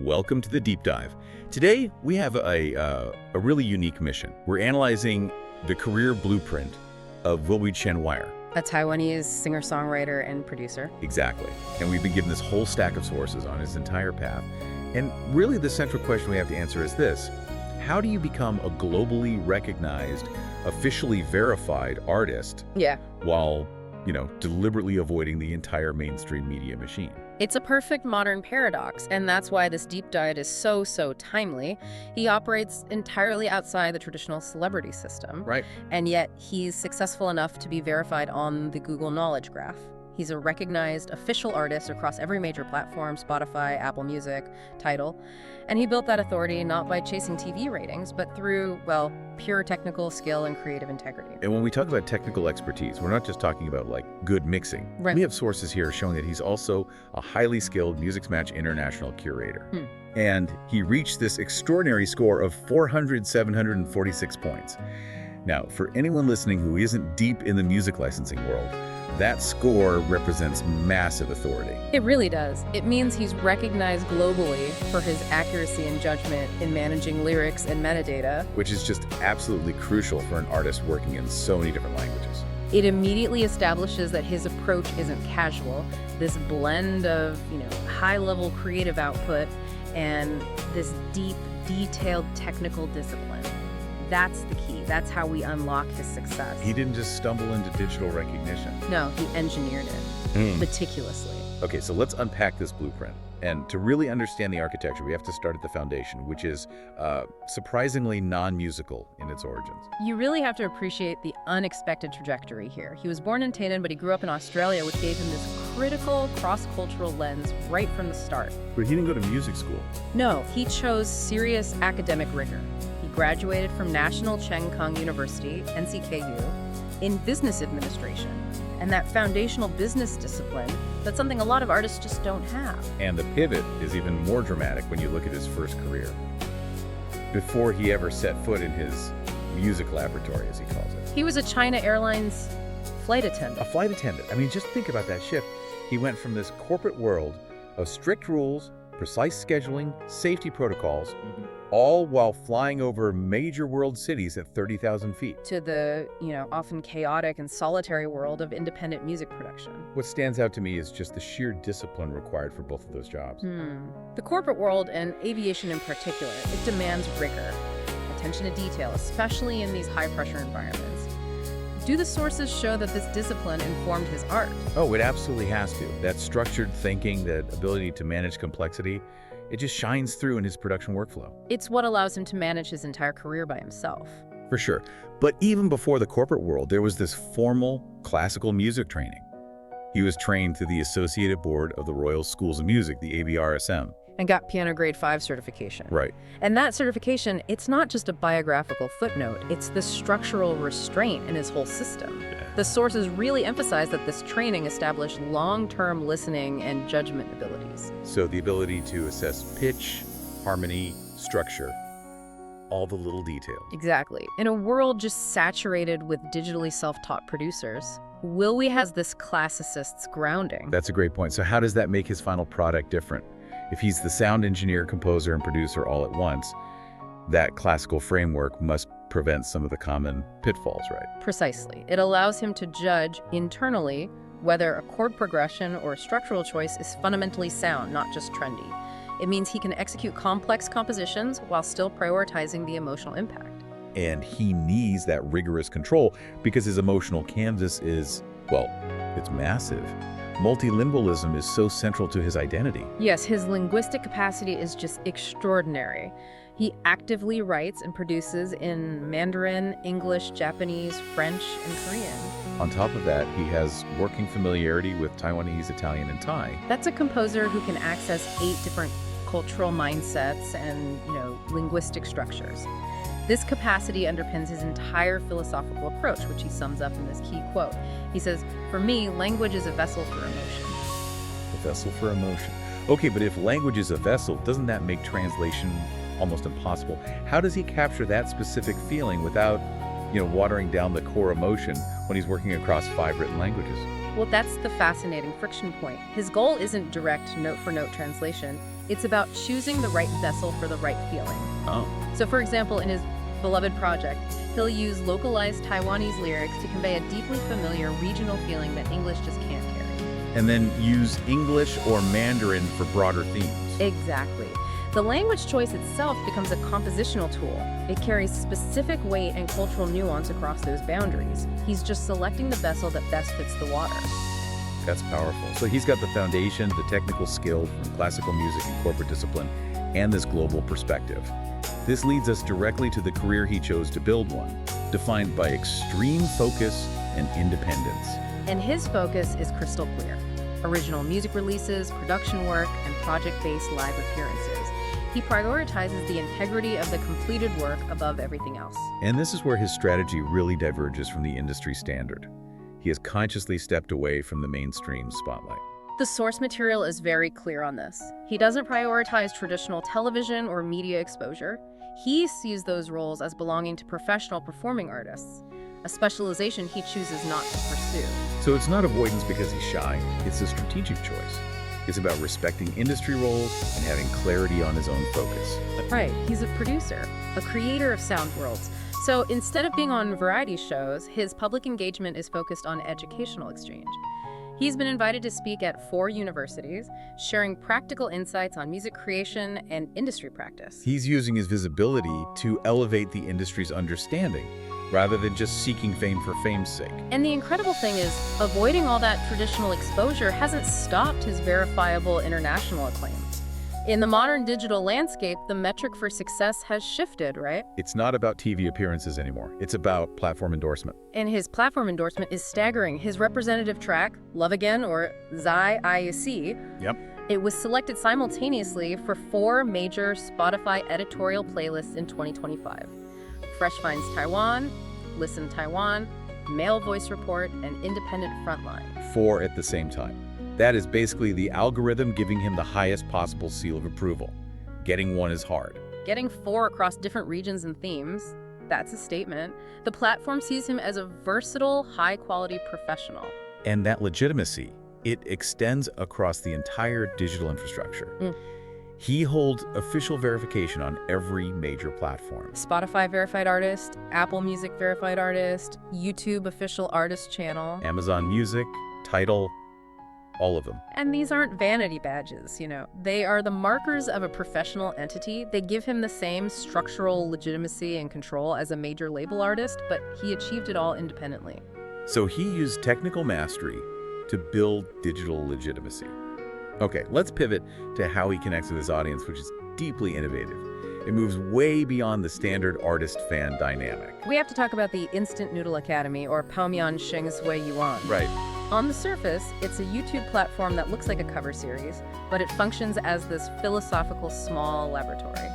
Welcome to the Deep Dive. Today, we have a really unique mission. We're analyzing the career blueprint of Willwi, a Taiwanese singer-songwriter and producer. Exactly. And we've been given this whole stack of sources on his entire path. And really the central question we have to answer is this: how do you become a globally recognized, officially verified artist while, deliberately avoiding the entire mainstream media machine? It's a perfect modern paradox, and that's why this deep dive is so timely. He operates entirely outside the traditional celebrity system. Right. And yet he's successful enough to be verified on the Google Knowledge Graph. He's a recognized official artist across every major platform: Spotify, Apple Music, Tidal. And he built that authority not by chasing TV ratings, but through, well, pure technical skill and creative integrity. And when we talk about technical expertise, we're not just talking about good mixing. Right. We have sources here showing that he's also a highly skilled Music Match International curator. And he reached this extraordinary score of 746 points. Now, for anyone listening who isn't deep in the music licensing world, that score represents massive authority. It really does. It means he's recognized globally for his accuracy and judgment in managing lyrics and metadata. Which is just absolutely crucial for an artist working in so many different languages. It immediately establishes that his approach isn't casual. This blend of, high-level creative output and this deep, detailed technical discipline. That's the key. That's how we unlock his success. He didn't just stumble into digital recognition. No, he engineered it meticulously. Okay, so let's unpack this blueprint. And to really understand the architecture, we have to start at the foundation, which is surprisingly non-musical in its origins. You really have to appreciate the unexpected trajectory here. He was born in Tainan, but he grew up in Australia, which gave him this critical cross-cultural lens right from the start. But he didn't go to music school. No, he chose serious academic rigor. He graduated from National Cheng Kung University, NCKU, in business administration. And that foundational business discipline, that's something a lot of artists just don't have. And the pivot is even more dramatic when you look at his first career. Before he ever set foot in his music laboratory, as he calls it. He was a China Airlines flight attendant. A flight attendant. I mean, just think about that shift. He went from this corporate world of strict rules, precise scheduling, safety protocols, all while flying over major world cities at 30,000 feet. To the, often chaotic and solitary world of independent music production. What stands out to me is just the sheer discipline required for both of those jobs. The corporate world, and aviation in particular, it demands rigor, attention to detail, especially in these high-pressure environments. Do the sources show that this discipline informed his art? Oh, it absolutely has to. That structured thinking, that ability to manage complexity, it just shines through in his production workflow. It's what allows him to manage his entire career by himself. For sure. But even before the corporate world, there was this formal classical music training. He was trained through the Associated Board of the Royal Schools of Music, the ABRSM. And got piano grade 5 certification. Right. And that certification, it's not just a biographical footnote, it's the structural restraint in his whole system. The sources really emphasize that this training established long-term listening and judgment abilities. So the ability to assess pitch, harmony, structure, all the little details. Exactly. In a world just saturated with digitally self-taught producers, Willwi has this classicist's grounding. That's a great point. So how does that make his final product different? If he's the sound engineer, composer, and producer all at once, that classical framework must prevent some of the common pitfalls, right? Precisely. It allows him to judge internally whether a chord progression or a structural choice is fundamentally sound, not just trendy. It means he can execute complex compositions while still prioritizing the emotional impact. And he needs that rigorous control because his emotional canvas is, well, it's massive. Multilingualism is so central to his identity. Yes, his linguistic capacity is just extraordinary. He actively writes and produces in Mandarin, English, Japanese, French, and Korean. On top of that, he has working familiarity with Taiwanese, Italian, and Thai. That's a composer who can access 8 different cultural mindsets and, linguistic structures. This capacity underpins his entire philosophical approach, which he sums up in this key quote. He says, "For me, language is a vessel for emotion." A vessel for emotion. Okay, but if language is a vessel, doesn't that make translation almost impossible? How does he capture that specific feeling without, watering down the core emotion when he's working across 5 written languages? Well, that's the fascinating friction point. His goal isn't direct note-for-note translation. It's about choosing the right vessel for the right feeling. Oh. So for example, in his beloved project, he'll use localized Taiwanese lyrics to convey a deeply familiar regional feeling that English just can't carry. And then use English or Mandarin for broader themes. Exactly. The language choice itself becomes a compositional tool. It carries specific weight and cultural nuance across those boundaries. He's just selecting the vessel that best fits the water. That's powerful. So he's got the foundation, the technical skill from classical music and corporate discipline, and this global perspective. This leads us directly to the career he chose to build one, defined by extreme focus and independence. And his focus is crystal clear. Original music releases, production work, and project-based live appearances. He prioritizes the integrity of the completed work above everything else. And this is where his strategy really diverges from the industry standard. He has consciously stepped away from the mainstream spotlight. The source material is very clear on this. He doesn't prioritize traditional television or media exposure. He sees those roles as belonging to professional performing artists, a specialization he chooses not to pursue. So it's not avoidance because he's shy, it's a strategic choice. It's about respecting industry roles and having clarity on his own focus. Right, he's a producer, a creator of sound worlds. So instead of being on variety shows, his public engagement is focused on educational exchange. He's been invited to speak at 4 universities, sharing practical insights on music creation and industry practice. He's using his visibility to elevate the industry's understanding, rather than just seeking fame for fame's sake. And the incredible thing is, avoiding all that traditional exposure hasn't stopped his verifiable international acclaim. In the modern digital landscape, the metric for success has shifted, right? It's not about TV appearances anymore. It's about platform endorsement. And his platform endorsement is staggering. His representative track, Love Again, or Zai IC, Yep. it was selected simultaneously for 4 major Spotify editorial playlists in 2025. Fresh Finds Taiwan, Listen Taiwan, Male Voice Report, and Independent Frontline. 4 at the same time. That is basically the algorithm giving him the highest possible seal of approval. Getting one is hard. Getting 4 across different regions and themes, that's a statement. The platform sees him as a versatile, high-quality professional. And that legitimacy, it extends across the entire digital infrastructure. He holds official verification on every major platform. Spotify verified artist, Apple Music verified artist, YouTube official artist channel. Amazon Music, Tidal, all of them. And these aren't vanity badges, They are the markers of a professional entity. They give him the same structural legitimacy and control as a major label artist, but he achieved it all independently. So he used technical mastery to build digital legitimacy. Okay, let's pivot to how he connects with his audience, which is deeply innovative. It moves way beyond the standard artist-fan dynamic. We have to talk about the Instant Noodle Academy, or Paomian Sheng Sui Yuan. Right. On the surface, it's a YouTube platform that looks like a cover series, but it functions as this philosophical small laboratory.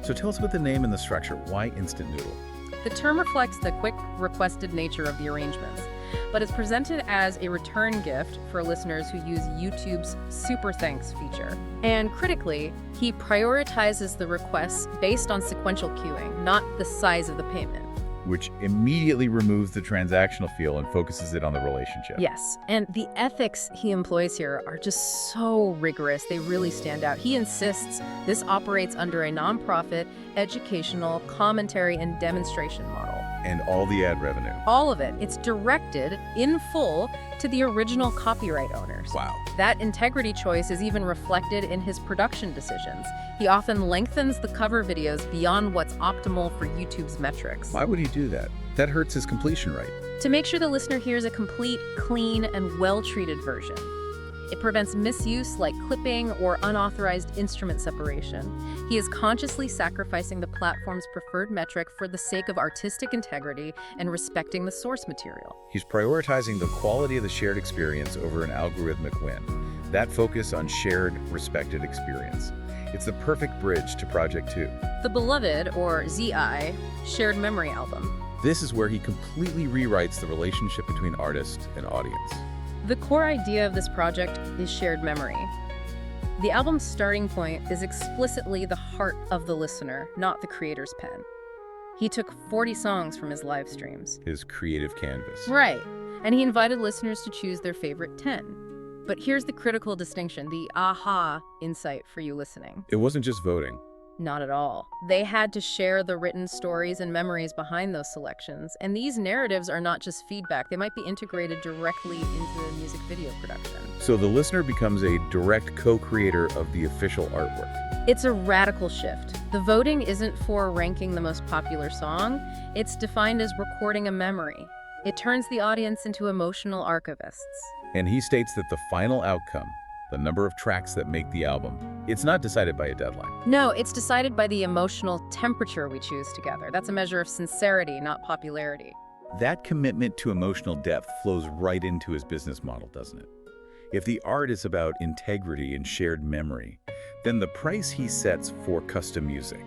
So tell us about the name and the structure. Why Instant Noodle? The term reflects the quick, requested nature of the arrangements, but it's presented as a return gift for listeners who use YouTube's Super Thanks feature. And critically, he prioritizes the requests based on sequential queuing, not the size of the payment. Which immediately removes the transactional feel and focuses it on the relationship. Yes, and the ethics he employs here are just so rigorous. They really stand out. He insists this operates under a nonprofit, educational, commentary, and demonstration model. And all the ad revenue. All of it. It's directed in full to the original copyright owners. Wow. That integrity choice is even reflected in his production decisions. He often lengthens the cover videos beyond what's optimal for YouTube's metrics. Why would he do that? That hurts his completion rate. To make sure the listener hears a complete, clean, and well-treated version. It prevents misuse like clipping or unauthorized instrument separation. He is consciously sacrificing the platform's preferred metric for the sake of artistic integrity and respecting the source material. He's prioritizing the quality of the shared experience over an algorithmic win. That focus on shared, respected experience. It's the perfect bridge to Project 2. The Beloved, or ZI, Shared Memory Album. This is where he completely rewrites the relationship between artist and audience. The core idea of this project is shared memory. The album's starting point is explicitly the heart of the listener, not the creator's pen. He took 40 songs from his live streams. His creative canvas. Right, and he invited listeners to choose their favorite 10. But here's the critical distinction, the aha insight for you listening. It wasn't just voting. Not at all. They had to share the written stories and memories behind those selections. And these narratives are not just feedback. They might be integrated directly into the music video production. So the listener becomes a direct co-creator of the official artwork. It's a radical shift. The voting isn't for ranking the most popular song. It's defined as recording a memory. It turns the audience into emotional archivists. And he states that the final outcome, the number of tracks that make the album, it's not decided by a deadline. No, it's decided by the emotional temperature we choose together. That's a measure of sincerity, not popularity. That commitment to emotional depth flows right into his business model, doesn't it? If the art is about integrity and shared memory, then the price he sets for custom music,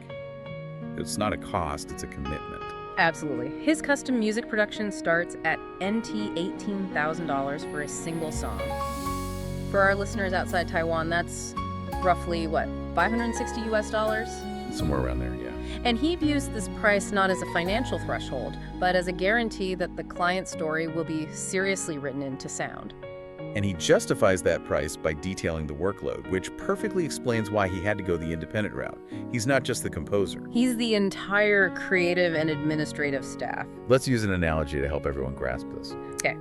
it's not a cost, it's a commitment. Absolutely. His custom music production starts at NT $18,000 for a single song. For our listeners outside Taiwan, that's roughly, what, $560 US? Somewhere around there, yeah. And he views this price not as a financial threshold, but as a guarantee that the client's story will be seriously written into sound. And he justifies that price by detailing the workload, which perfectly explains why he had to go the independent route. He's not just the composer. He's the entire creative and administrative staff. Let's use an analogy to help everyone grasp this. Okay.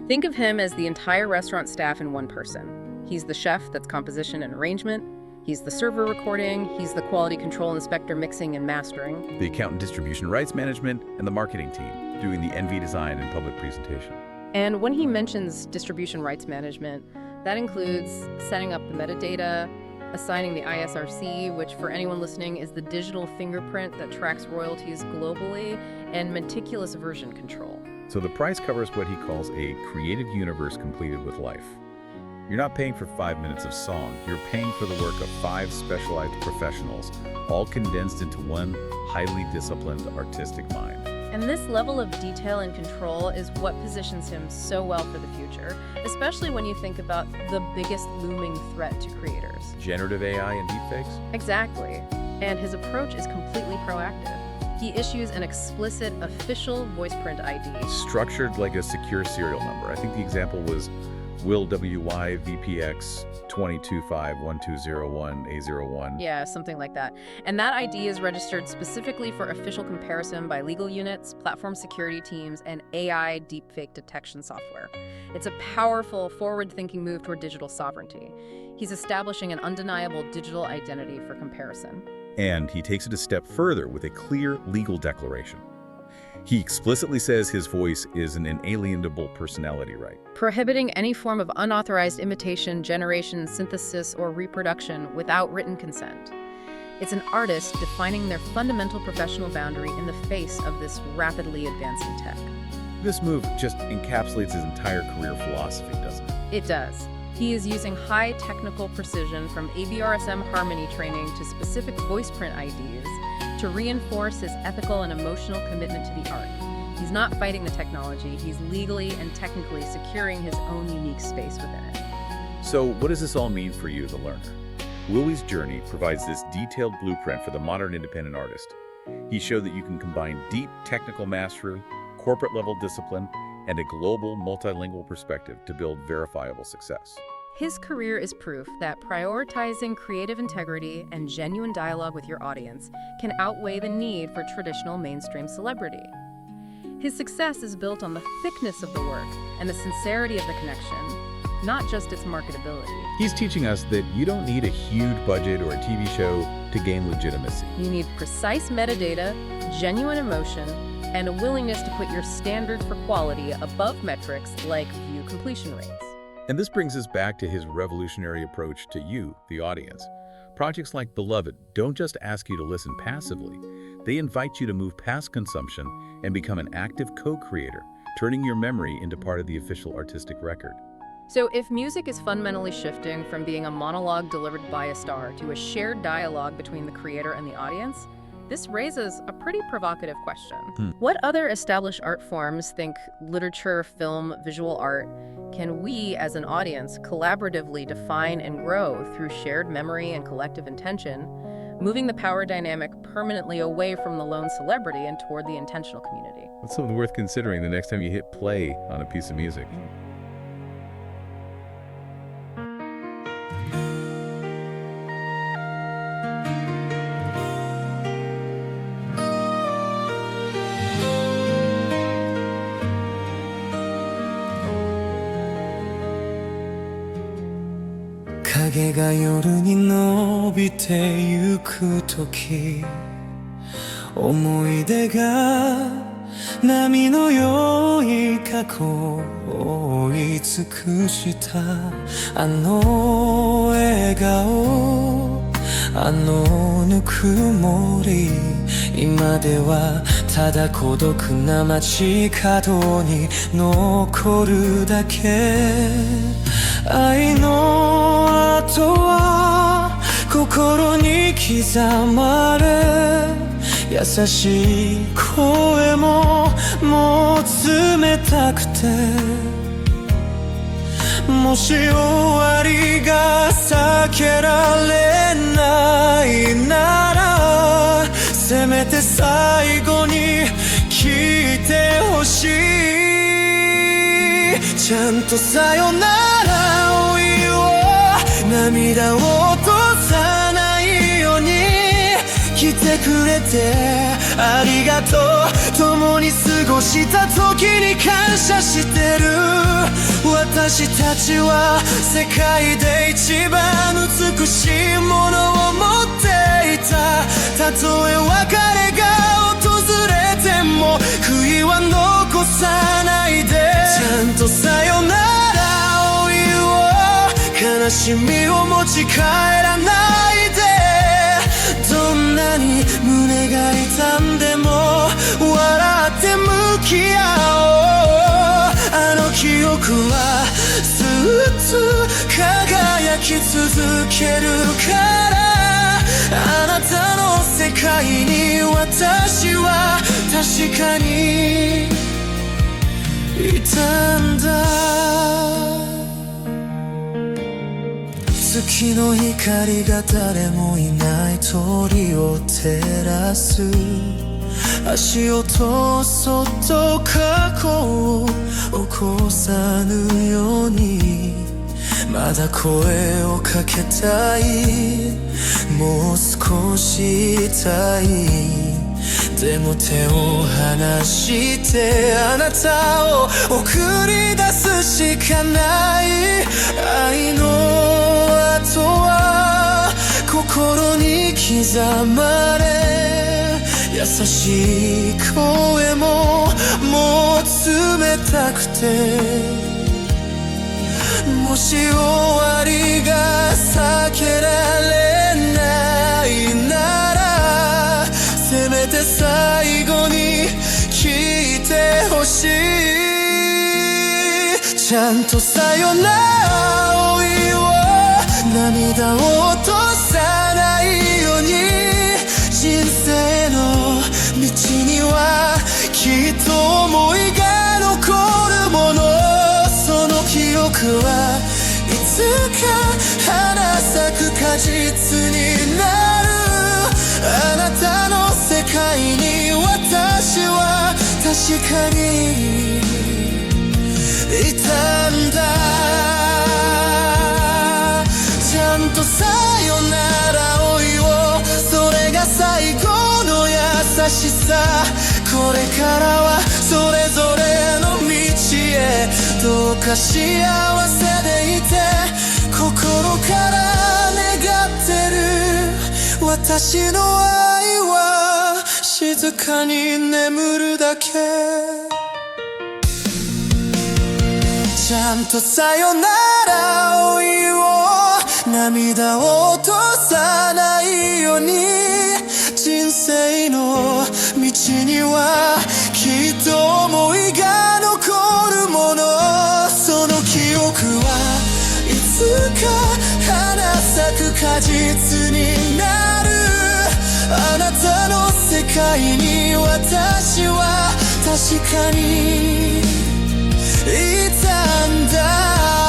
Think of him as the entire restaurant staff in one person. He's the chef that's composition and arrangement. He's the server recording. He's the quality control inspector mixing and mastering. The accountant distribution rights management and the marketing team doing the NV design and public presentation. And when he mentions distribution rights management, that includes setting up the metadata, assigning the ISRC, which for anyone listening is the digital fingerprint that tracks royalties globally, and meticulous version control. So the price covers what he calls a creative universe completed with life. You're not paying for 5 minutes of song, you're paying for the work of 5 specialized professionals, all condensed into one highly disciplined artistic mind. And this level of detail and control is what positions him so well for the future, especially when you think about the biggest looming threat to creators. Generative AI and deepfakes? Exactly. And his approach is completely proactive. He issues an explicit official voice print ID. Structured like a secure serial number. I think the example was Willwi VPX 2251201A01. Yeah, something like that. And that ID is registered specifically for official comparison by legal units, platform security teams, and AI deepfake detection software. It's a powerful, forward-thinking move toward digital sovereignty. He's establishing an undeniable digital identity for comparison. And he takes it a step further with a clear legal declaration. He explicitly says his voice is an inalienable personality right, prohibiting any form of unauthorized imitation, generation, synthesis, or reproduction without written consent. It's an artist defining their fundamental professional boundary in the face of this rapidly advancing tech. This move just encapsulates his entire career philosophy, doesn't it? It does. He is using high technical precision from ABRSM harmony training to specific voice print IDs to reinforce his ethical and emotional commitment to the art. He's not fighting the technology, he's legally and technically securing his own unique space within it. So what does this all mean for you, the learner? Willwi's journey provides this detailed blueprint for the modern independent artist. He showed that you can combine deep technical mastery, corporate-level discipline, and a global multilingual perspective to build verifiable success. His career is proof that prioritizing creative integrity and genuine dialogue with your audience can outweigh the need for traditional mainstream celebrity. His success is built on the thickness of the work and the sincerity of the connection, not just its marketability. He's teaching us that you don't need a huge budget or a TV show to gain legitimacy. You need precise metadata, genuine emotion, and a willingness to put your standards for quality above metrics like view completion rates. And this brings us back to his revolutionary approach to you, the audience. Projects like Beloved don't just ask you to listen passively. They invite you to move past consumption and become an active co-creator, turning your memory into part of the official artistic record. So if music is fundamentally shifting from being a monologue delivered by a star to a shared dialogue between the creator and the audience, this raises a pretty provocative question. What other established art forms, think literature, film, visual art, can we as an audience collaboratively define and grow through shared memory and collective intention, moving the power dynamic permanently away from the lone celebrity and toward the intentional community? That's something worth considering the next time you hit play on a piece of music. 影が夜に伸びてゆく時思い出が波のように過去を覆い尽くしたあの笑顔あのぬくもり今ではただ孤独な街角に残るだけ愛の跡は心に刻まれ優しい声ももう冷たくてもし終わりが避けられないならせめて最後に聞いてほしいちゃんとさよならを言おう涙を落とさないように来てくれてありがとう共に過ごした時に感謝してる私たちは世界で一番美しいものを持っていたたとえ別れが訪れても悔いは残さないでちゃんとさよならを言おう悲しみを持ち帰らないでどんなに胸が痛んでも笑って向き合おうあの記憶はずっと輝き続けるからあなたの世界に私は確かにいたんだ月の光が誰もいない通りを照らす足音そっと過去を起こさぬようにまだ声をかけたいもう少しいたいでも手を離してあなたを送り出すしかない愛の跡は心に刻まれ優しい声ももう冷たくてもし終わりが避けられないならせめて最後に聞いてほしいちゃんとさよならを言おう涙を落とさないように人生の道にはきっと思いが残るものその記憶はいつか花咲く果実になるあなたの世界に私は確かにいたんだちゃんとさよならを言おうそれが最後の優しさこれからはそれぞれの道へどうか幸せでいて心から願ってる私の愛は静かに眠るだけちゃんとさよならを言おう涙を落とさないように人生の道にはきっと思いが残るものその記憶はいつか花咲く果実になるあなたの世界に私は確かにいたんだ